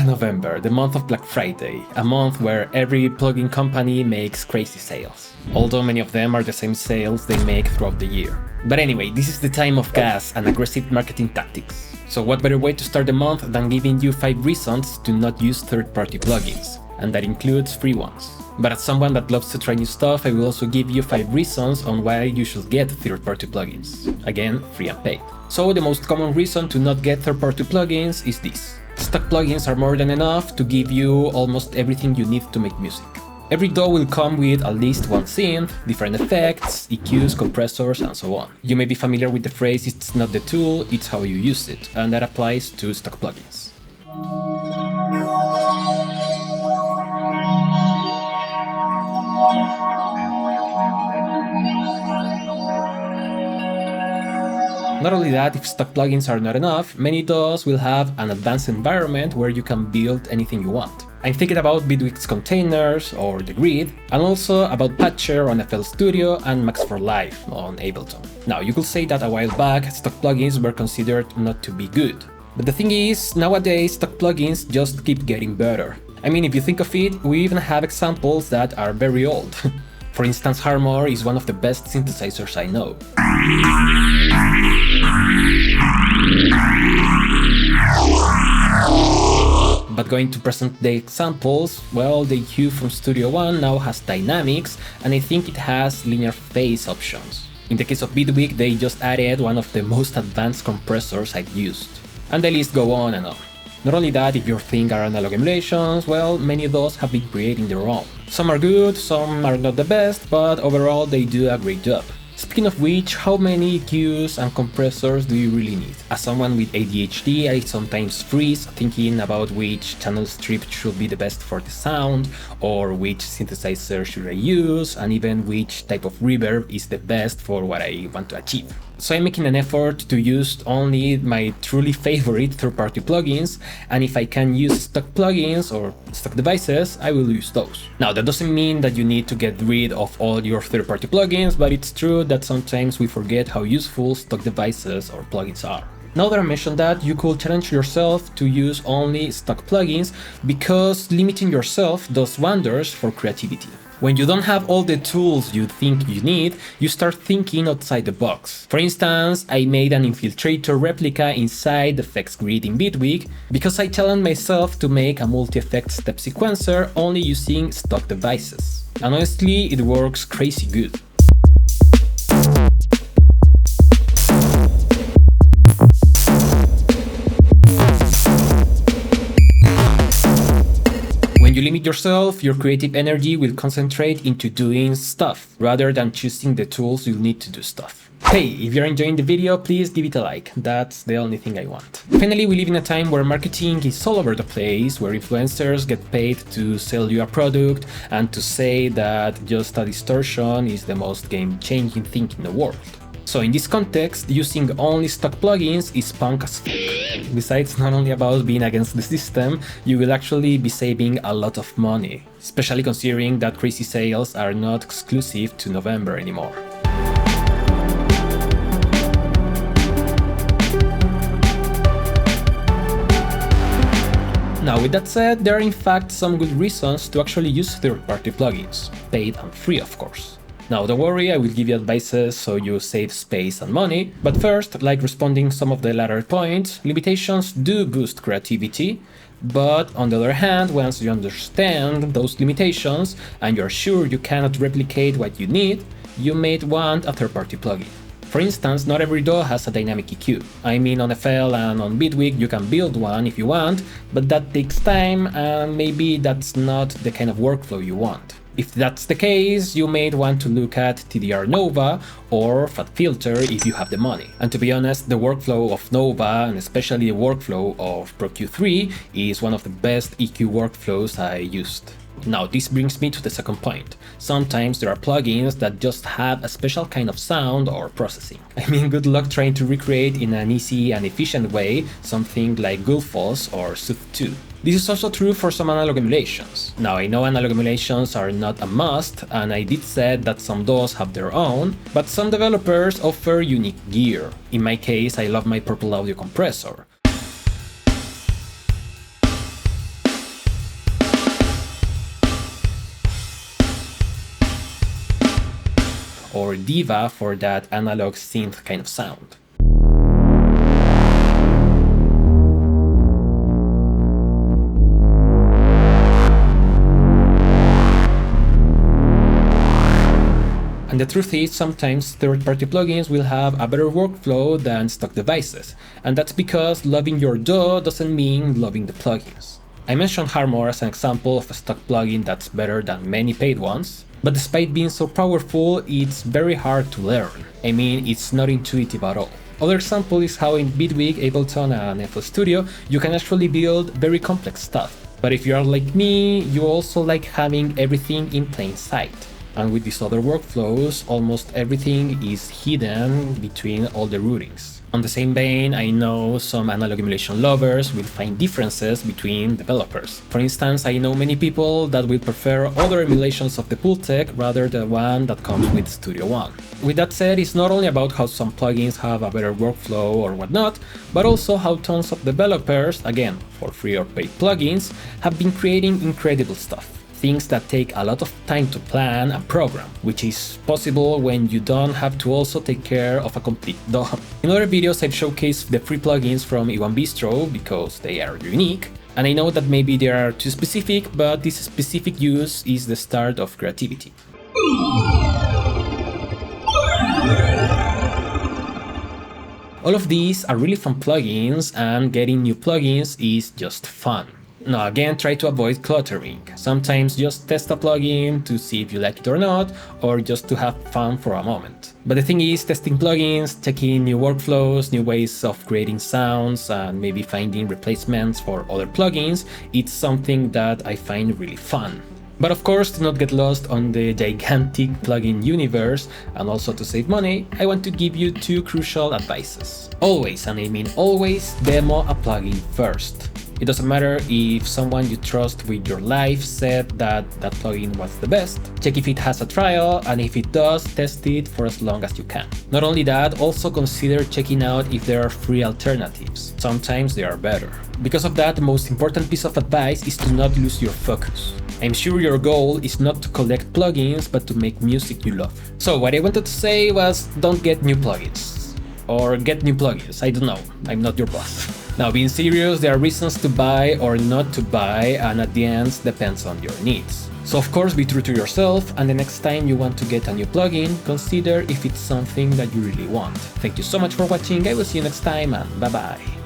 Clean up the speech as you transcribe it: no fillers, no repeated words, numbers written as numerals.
November, the month of Black Friday, a month where every plugin company makes crazy sales. Although many of them are the same sales they make throughout the year. But anyway, this is the time of gas and aggressive marketing tactics. So what better way to start the month than giving you 5 reasons to not use third-party plugins, and that includes free ones. But as someone that loves to try new stuff, I will also give you 5 reasons on why you should get third-party plugins. Again, free and paid. So the most common reason to not get third-party plugins is this. Stock plugins are more than enough to give you almost everything you need to make music. Every DAW will come with at least one synth, different effects, EQs, compressors, and so on. You may be familiar with the phrase "it's not the tool, it's how you use it", and that applies to stock plugins. Not only that, if stock plugins are not enough, many DAWs will have an advanced environment where you can build anything you want. I'm thinking about Bitwig's containers or the Thrid, and also about Patcher on FL Studio and Max for Live on Ableton. Now, you could say that a while back, stock plugins were considered not to be good. But the thing is, nowadays stock plugins just keep getting better. I mean, if you think of it, we even have examples that are very old. For instance, Harmor is one of the best synthesizers I know. But going to present-day examples, well, the EQ from Studio One now has dynamics, and I think it has linear phase options. In the case of Bitwig, they just added one of the most advanced compressors I've used. And the list go on and on. Not only that, if your thing are analog emulations, well, many of those have been creating their own. Some are good, some are not the best, but overall they do a great job. Speaking of which, how many EQs and compressors do you really need? As someone with ADHD, I sometimes freeze thinking about which channel strip should be the best for the sound, or which synthesizer should I use, and even which type of reverb is the best for what I want to achieve. So I'm making an effort to use only my truly favorite third-party plugins, and if I can use stock plugins or stock devices, I will use those. Now, that doesn't mean that you need to get rid of all your third-party plugins, but it's true that sometimes we forget how useful stock devices or plugins are. Now that I mentioned that, you could challenge yourself to use only stock plugins, because limiting yourself does wonders for creativity. When you don't have all the tools you think you need, you start thinking outside the box. For instance, I made an infiltrator replica inside the effects grid in Bitwig because I challenged myself to make a multi-effect step sequencer only using stock devices. And honestly, it works crazy good. When you limit yourself, your creative energy will concentrate into doing stuff, rather than choosing the tools you'll need to do stuff. Hey, if you're enjoying the video, please give it a like, that's the only thing I want. Finally, we live in a time where marketing is all over the place, where influencers get paid to sell you a product and to say that just a distortion is the most game-changing thing in the world. So in this context, using only stock plugins is punk as fuck. Besides, not only about being against the system, you will actually be saving a lot of money, especially considering that crazy sales are not exclusive to November anymore. Now, with that said, there are in fact some good reasons to actually use third-party plugins, paid and free of course. Now, don't worry, I will give you advices so you save space and money, but first, like responding some of the latter points, limitations do boost creativity, but on the other hand, once you understand those limitations and you're sure you cannot replicate what you need, you may want a third-party plugin. For instance, not every DAW has a dynamic EQ. I mean, on FL and on Bitwig you can build one if you want, but that takes time and maybe that's not the kind of workflow you want. If that's the case, you may want to look at TDR Nova or Fat Filter if you have the money. And to be honest, the workflow of Nova, and especially the workflow of Pro Q3, is one of the best EQ workflows I used. Now, this brings me to the second point. Sometimes there are plugins that just have a special kind of sound or processing. I mean, good luck trying to recreate in an easy and efficient way something like Gullfoss or Sooth 2. This is also true for some analog emulations. Now, I know analog emulations are not a must, and I did say that some DAWs have their own, but some developers offer unique gear. In my case, I love my Purple Audio compressor. or diva for that analog synth kind of sound. And the truth is, sometimes third-party plugins will have a better workflow than stock devices, and that's because loving your DAW doesn't mean loving the plugins. I mentioned Harmor as an example of a stock plugin that's better than many paid ones, but despite being so powerful, it's very hard to learn. I mean, it's not intuitive at all. Other example is how in Bitwig, Ableton and FL Studio, you can actually build very complex stuff. But if you are like me, you also like having everything in plain sight. And with these other workflows, almost everything is hidden between all the routings. On the same vein, I know some analog emulation lovers will find differences between developers. For instance, I know many people that will prefer other emulations of the Pultec rather than one that comes with Studio One. With that said, it's not only about how some plugins have a better workflow or whatnot, but also how tons of developers, again, for free or paid plugins, have been creating incredible stuff. Things that take a lot of time to plan and program, which is possible when you don't have to also take care of a complete DAW. In other videos I've showcased the free plugins from Iwan Bistro because they are unique, and I know that maybe they are too specific, but this specific use is the start of creativity. All of these are really fun plugins, and getting new plugins is just fun. Now again, try to avoid cluttering. Sometimes just test a plugin to see if you like it or not, or just to have fun for a moment. But the thing is, testing plugins, checking new workflows, new ways of creating sounds, and maybe finding replacements for other plugins, it's something that I find really fun. But of course, to not get lost on the gigantic plugin universe, and also to save money, I want to give you two crucial advices. Always, and I mean always, demo a plugin first. It doesn't matter if someone you trust with your life said that that plugin was the best. Check if it has a trial, and if it does, test it for as long as you can. Not only that, also consider checking out if there are free alternatives. Sometimes they are better. Because of that, the most important piece of advice is to not lose your focus. I'm sure your goal is not to collect plugins, but to make music you love. So what I wanted to say was, don't get new plugins. Or get new plugins, I don't know, I'm not your boss. Now, being serious, there are reasons to buy or not to buy, and at the end depends on your needs. So of course, be true to yourself, and the next time you want to get a new plugin, consider if it's something that you really want. Thank you so much for watching, I will see you next time, and bye bye.